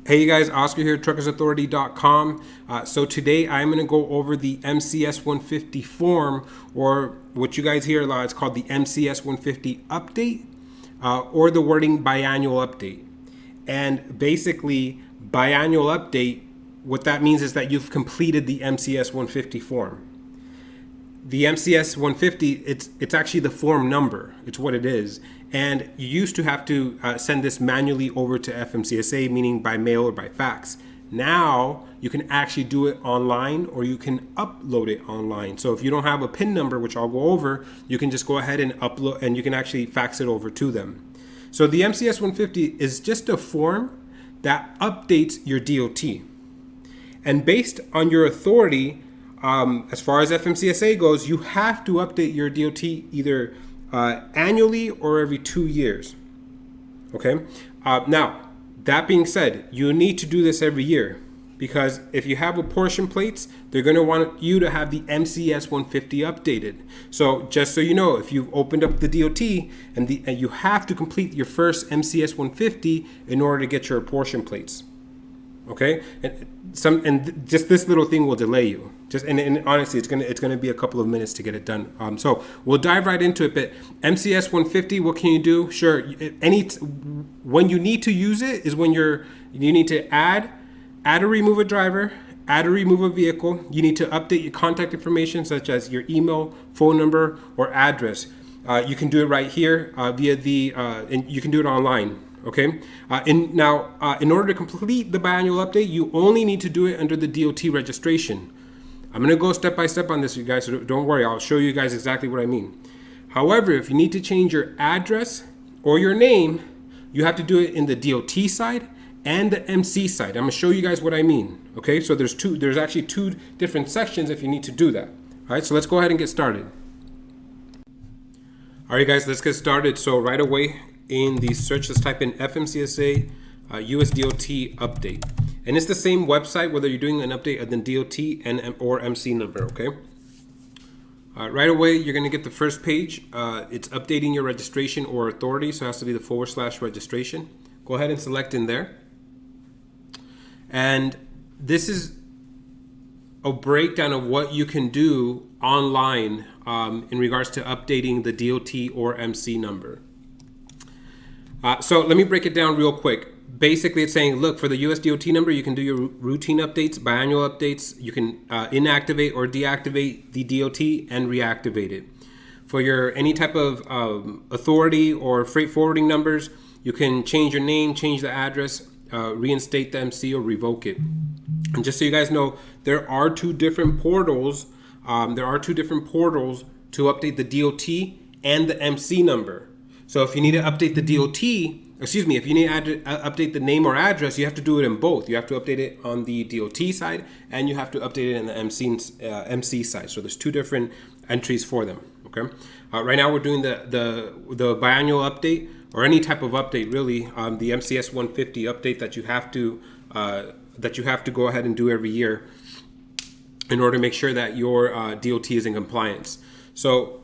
Hey you guys, Oscar here, truckersauthority.com. So today I'm going to go over the MCS-150 form, or what you guys hear a lot, it's called the MCS-150 update, or the wording biannual update. And basically, biannual update, what that means is that you've completed the MCS-150 form. The MCS-150, it's actually the form number. It's what it is. And you used to have to send this manually over to FMCSA, meaning by mail or by fax. Now you can actually do it online, or you can upload it online. So if you don't have a PIN number, which I'll go over, you can just go ahead and upload, and you can actually fax it over to them. So the MCS-150 is just a form that updates your DOT. And based on your authority, as far as FMCSA goes, you have to update your DOT either annually or every 2 years. Okay. Now, that being said, you need to do this every year, because if you have apportion plates, they're going to want you to have the MCS-150 updated. So just so you know, if you've opened up the DOT and you have to complete your first MCS-150 in order to get your apportion plates. Okay, and just this little thing will delay you. And honestly, it's gonna be a couple of minutes to get it done. So we'll dive right into it. But MCS-150, what can you do? Sure, when you need to use it is when you need to add or remove a driver, add or remove a vehicle. You need to update your contact information, such as your email, phone number, or address. You can do it right here via and you can do it online. Okay. In order to complete the biannual update, you only need to do it under the DOT registration. I'm going to go step by step on this, you guys, so don't worry. I'll show you guys exactly what I mean. However, if you need to change your address or your name, you have to do it in the DOT side and the MC side. I'm going to show you guys what I mean. Okay. So there's actually two different sections if you need to do that. All right. So let's go ahead and get started. All right, guys, let's get started. So right away, in the search, let's type in FMCSA USDOT update. And it's the same website whether you're doing an update of the DOT or MC number, okay? Right away, you're going to get the first page. It's updating your registration or authority, so it has to be the /registration. Go ahead and select in there. And this is a breakdown of what you can do online in regards to updating the DOT or MC number. So let me break it down real quick. Basically, it's saying, look, for the USDOT number, you can do your routine updates, biannual updates. You can inactivate or deactivate the DOT and reactivate it. For your any type of authority or freight forwarding numbers, you can change your name, change the address, reinstate the MC, or revoke it. And just so you guys know, there are two different portals. To update the DOT and the MC number. So if you need to update the DOT, if you need to update the name or address, you have to do it in both. You have to update it on the DOT side, and you have to update it in the MC side. So there's two different entries for them. Okay. Right now we're doing the biannual update, or any type of update really, the MCS-150 update that you have to go ahead and do every year in order to make sure that your DOT is in compliance. So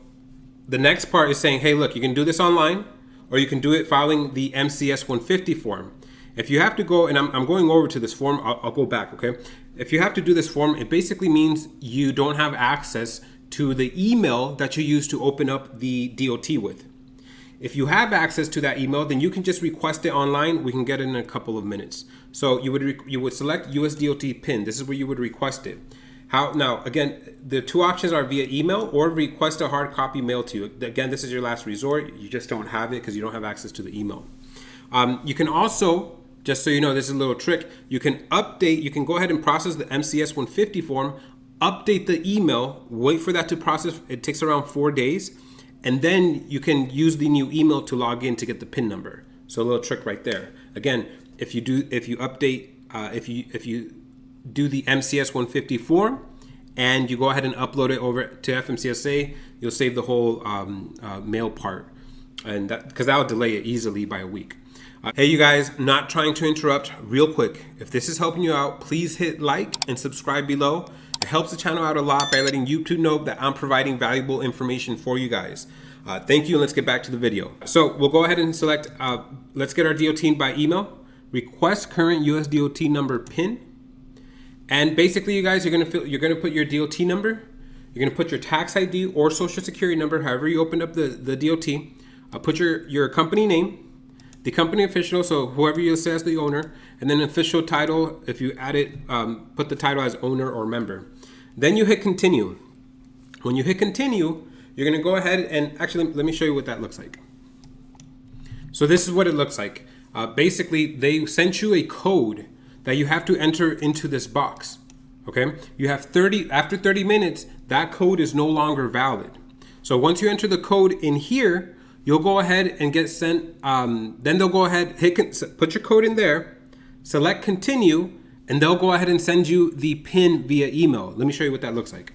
the next part is saying, hey, look, you can do this online, or you can do it filing the MCS-150 form. If you have to go, and I'm going over to this form, I'll go back, okay? If you have to do this form, it basically means you don't have access to the email that you use to open up the DOT with. If you have access to that email, then you can just request it online. We can get it in a couple of minutes. So you would select USDOT Pin. This is where you would request it. Now, again, the two options are via email or request a hard copy mailed to you. Again, this is your last resort. You just don't have it because you don't have access to the email. You can also, just so you know, this is a little trick, you can go ahead and process the MCS-150 form, update the email, wait for that to process. It takes around 4 days. And then you can use the new email to log in to get the PIN number. So a little trick right there. Again, if you do the MCS-150 form and you go ahead and upload it over to FMCSA, you'll save the whole mail part, and because that'll delay it easily by a week. Hey, you guys, not trying to interrupt, real quick. If this is helping you out, please hit like and subscribe below. It helps the channel out a lot by letting YouTube know that I'm providing valuable information for you guys. Thank you, and let's get back to the video. So we'll go ahead and select, let's get our DOT by email. request current USDOT number PIN. And basically, you guys, you're gonna put your DOT number, you're gonna put your tax ID or social security number, however you opened up the DOT. Put your company name, the company official, so whoever you say as the owner, and then official title. If you add it, put the title as owner or member. Then you hit continue. When you hit continue, you're gonna go ahead and actually let me show you what that looks like. So this is what it looks like. Basically, they sent you a code that you have to enter into this box. Okay, you have after 30 minutes, that code is no longer valid. So once you enter the code in here, you'll go ahead and get sent. Then they'll go ahead, put your code in there, select continue, and they'll go ahead and send you the PIN via email. Let me show you what that looks like.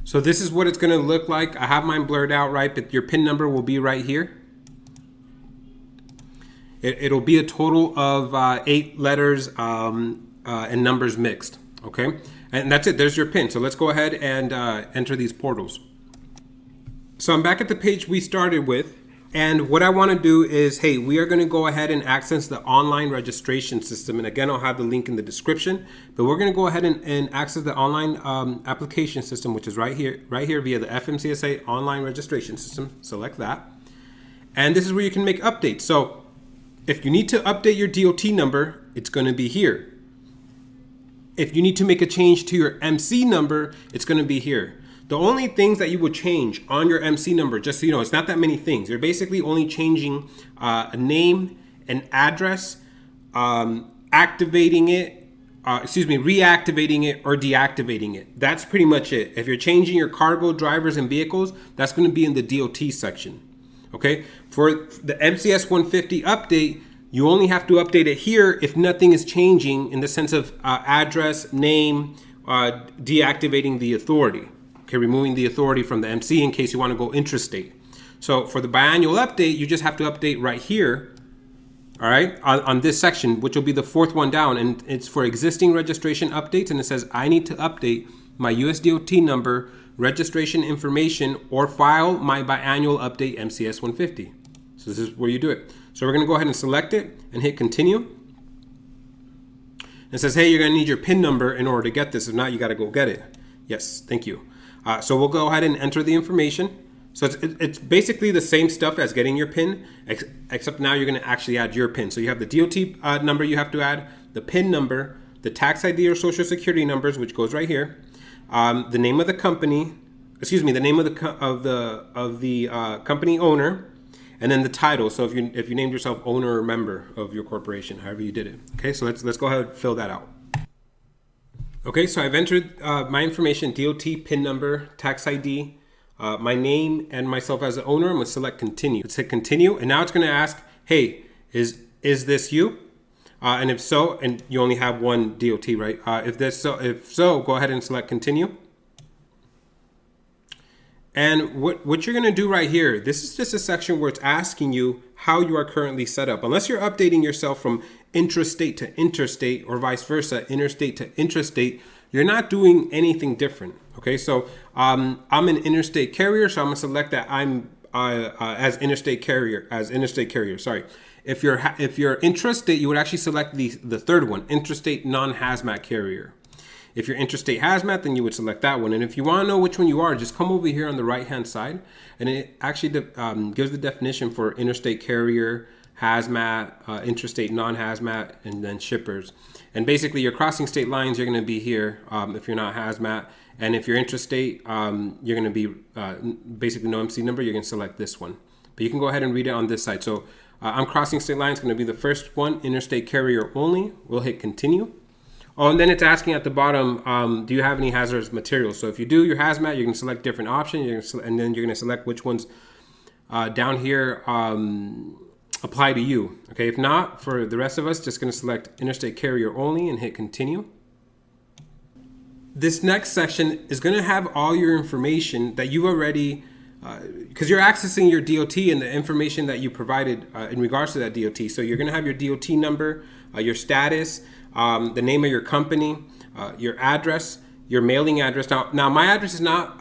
So this is what it's going to look like. I have mine blurred out, right? But your PIN number will be right here. It'll be a total of 8 letters and numbers mixed, okay? And that's it, there's your PIN. So let's go ahead and enter these portals. So I'm back at the page we started with, and what I wanna do is, hey, we are gonna go ahead and access the online registration system. And again, I'll have the link in the description, but we're gonna go ahead and access the online application system, which is right here via the FMCSA online registration system. Select that. And this is where you can make updates. So if you need to update your DOT number, it's going to be here. If you need to make a change to your MC number, it's going to be here. The only things that you would change on your MC number, just so you know, it's not that many things. You're basically only changing a name, an address, reactivating it, or deactivating it. That's pretty much it. If you're changing your cargo, drivers, and vehicles, that's going to be in the DOT section. Okay, for the MCS-150 update, you only have to update it here if nothing is changing in the sense of address, name, deactivating the authority. Okay, removing the authority from the MC in case you want to go intrastate. So for the biannual update, you just have to update right here, all right, on this section, which will be the 4th one down, and it's for existing registration updates, and it says I need to update my USDOT number, registration information, or file my biannual update MCS-150. So this is where you do it. So we're going to go ahead and select it and hit continue. It says, hey, you're going to need your PIN number in order to get this. If not, you got to go get it. Yes, thank you. So we'll go ahead and enter the information. So it's basically the same stuff as getting your PIN, except now you're going to actually add your PIN. So you have the DOT number you have to add, the PIN number, the tax ID or social security numbers, which goes right here. The name of the company, the name of the company owner, and then the title. So if you named yourself owner or member of your corporation, however you did it. Okay, so let's go ahead and fill that out. Okay, so I've entered my information: DOT, PIN number, tax ID, my name, and myself as the owner. I'm gonna select continue. Let's hit continue, and now it's gonna ask, hey, is this you? And if so, and you only have one DOT, right? If so, go ahead and select continue. And what you're going to do right here, this is just a section where it's asking you how you are currently set up. Unless you're updating yourself from intrastate to interstate or vice versa, interstate to intrastate, you're not doing anything different. Okay, so I'm an interstate carrier, so I'm going to select that I'm as interstate carrier. Sorry. If you're intrastate, you would actually select the 3rd one, intrastate non-hazmat carrier. If you're intrastate hazmat, then you would select that one. And if you want to know which one you are, just come over here on the right-hand side, and it actually gives the definition for interstate carrier, hazmat, intrastate non-hazmat, and then shippers. And basically, your crossing state lines, you're going to be here if you're not hazmat. And if you're intrastate, you're going to be basically no MC number, you're going to select this one. But you can go ahead and read it on this side. So I'm crossing state lines, going to be the first one, interstate carrier only. We'll hit continue. Oh, and then it's asking at the bottom, do you have any hazardous materials? So if you do your hazmat, you can select different options, and then you're going to select which ones down here apply to you. Okay, if not, for the rest of us, just going to select interstate carrier only and hit continue. This next section is going to have all your information that you already, because you're accessing your DOT and the information that you provided in regards to that DOT. So you're going to have your DOT number, your status, the name of your company, your address, your mailing address. Now my address is not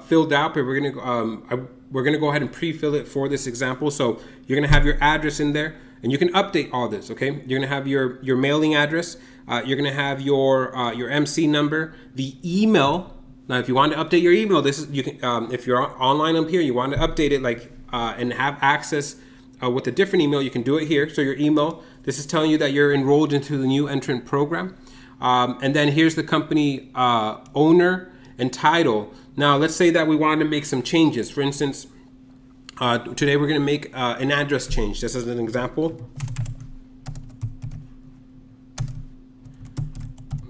filled out, but we're gonna go ahead and pre-fill it for this example. So you're gonna have your address in there, and you can update all this. Okay, you're gonna have your mailing address. You're gonna have your MC number, the email. Now, if you want to update your email, this is you can. If you're online up here, you want to update it and have access with a different email, you can do it here. So your email. This is telling you that you're enrolled into the new entrant program. And then here's the company owner and title. Now, let's say that we want to make some changes. For instance, today we're going to make an address change. Just as an example.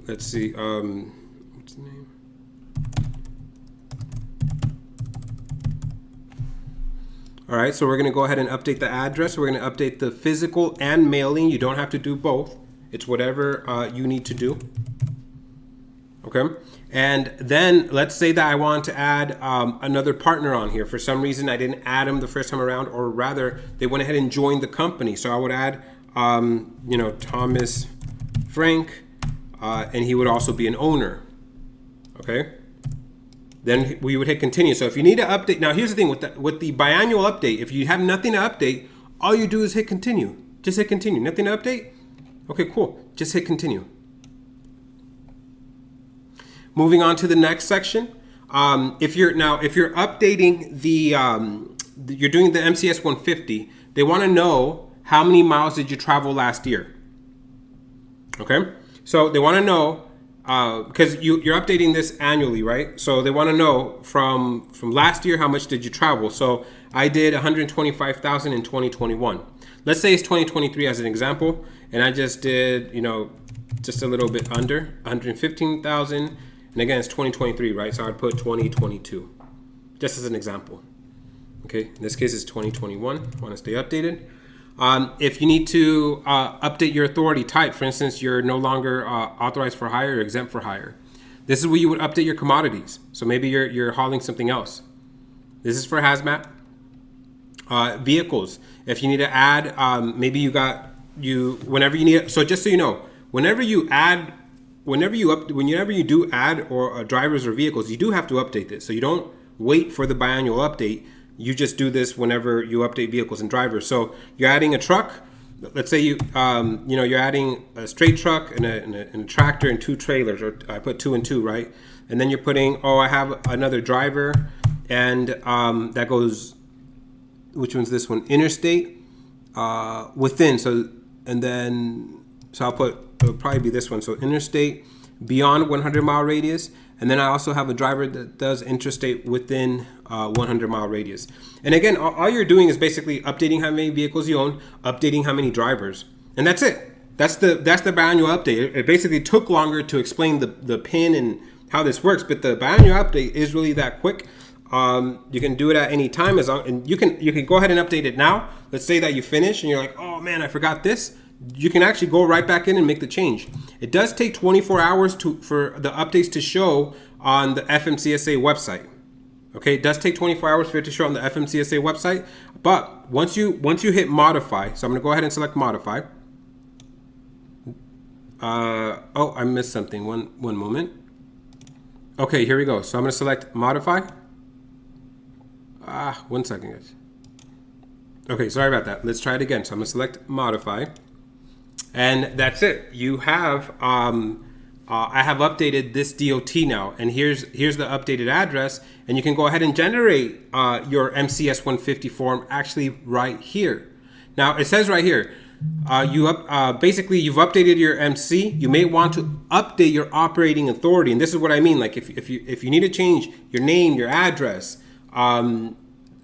Let's see. What's the name? All right, so we're going to go ahead and update the address. We're going to update the physical and mailing. You don't have to do both. It's whatever you need to do. Okay, and then let's say that I want to add another partner on here. For some reason, I didn't add them the first time around, or rather, they went ahead and joined the company. So I would add, Thomas Frank, and he would also be an owner. Okay. Then we would hit continue. So if you need to update, now here's the thing with the biannual update, if you have nothing to update, all you do is hit continue. Just hit continue. Nothing to update? Okay, cool. Just hit continue. Moving on to the next section. If you're updating you're doing the MCS-150, they want to know how many miles did you travel last year. Okay, so they want to know. Because you're updating this annually, right? So they want to know from last year, how much did you travel? So I did 125,000 in 2021. Let's say it's 2023 as an example, and I just did, just a little bit under 115,000. And again, it's 2023, right? So I'd put 2022, just as an example. Okay, in this case, it's 2021. I want to stay updated. If you need to update your authority type, for instance, you're no longer authorized for hire or exempt for hire. This is where you would update your commodities. So maybe you're hauling something else. This is for hazmat. Vehicles. If you need to add, maybe whenever you need. So just so you know, whenever you do add or drivers or vehicles, you do have to update this. So you don't wait for the biannual update. You just do this whenever you update vehicles and drivers. So you're adding a truck. Let's say you're adding a straight truck and a tractor and 2 trailers, or I put 2 and 2, right? And then you're putting, I have another driver, and that goes, which one's this one? Interstate, within. So I'll put, it'll probably be this one. So interstate beyond 100-mile radius. And then I also have a driver that does interstate within 100-mile radius. And again, all you're doing is basically updating how many vehicles you own, updating how many drivers, and that's it. That's the biannual update. It basically took longer to explain the PIN and how this works, but the biannual update is really that quick. You can do it at any time, and you can go ahead and update it now. Let's say that you finish and you're like, oh man, I forgot this. You can actually go right back in and make the change. It does take 24 hours for the updates to show on the FMCSA website. Okay, it does take 24 hours for it to show on the FMCSA website. But once you hit modify, so I'm gonna go ahead and select modify. I missed something. One moment. Okay, here we go. So I'm gonna select modify. 1 second, guys. Okay, sorry about that. Let's try it again. So I'm gonna select modify. And that's it. You have, I have updated this DOT now, and here's the updated address, and you can go ahead and generate your MCS-150 form actually right here. Now it says right here, basically you've updated your MC. You may want to update your operating authority, and this is what I mean. Like if you need to change your name, your address, then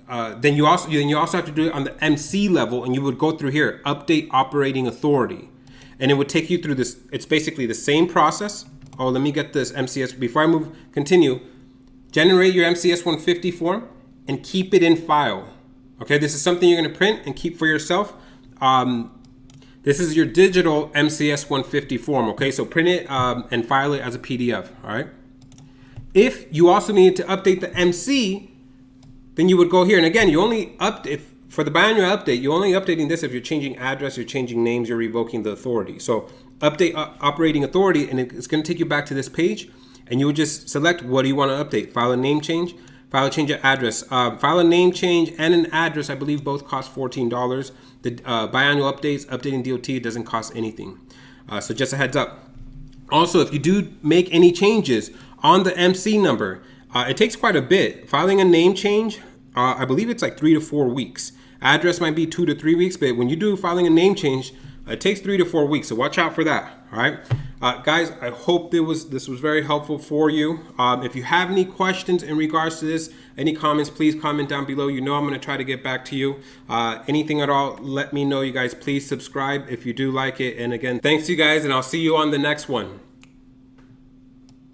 you also have to do it on the MC level, and you would go through here, update operating authority. And it would take you through this. It's basically the same process. Oh, let me get this MCS. Before I continue, generate your MCS-150 form and keep it in file. Okay, this is something you're gonna print and keep for yourself. This is your digital MCS-150 form, okay? So print it and file it as a PDF, all right? If you also need to update the MC, then you would go here. And again, you only for the biannual update, you're only updating this if you're changing address, you're changing names, you're revoking the authority. So update operating authority, and it's going to take you back to this page, and you would just select what do you want to update. File a name change, File a change of address. File a name change and an address. I believe both cost $14. The biannual updates, updating DOT doesn't cost anything. So just a heads up. Also, if you do make any changes on the MC number, it takes quite a bit. Filing a name change, I believe it's like 3 to 4 weeks. Address might be 2 to 3 weeks, but when you do filing a name change, it takes 3 to 4 weeks. So watch out for that. All right, guys. I hope this was very helpful for you. If you have any questions in regards to this, any comments, please comment down below. You know I'm going to try to get back to you. Anything at all, let me know. You guys, please subscribe if you do like it. And again, thanks you guys, and I'll see you on the next one.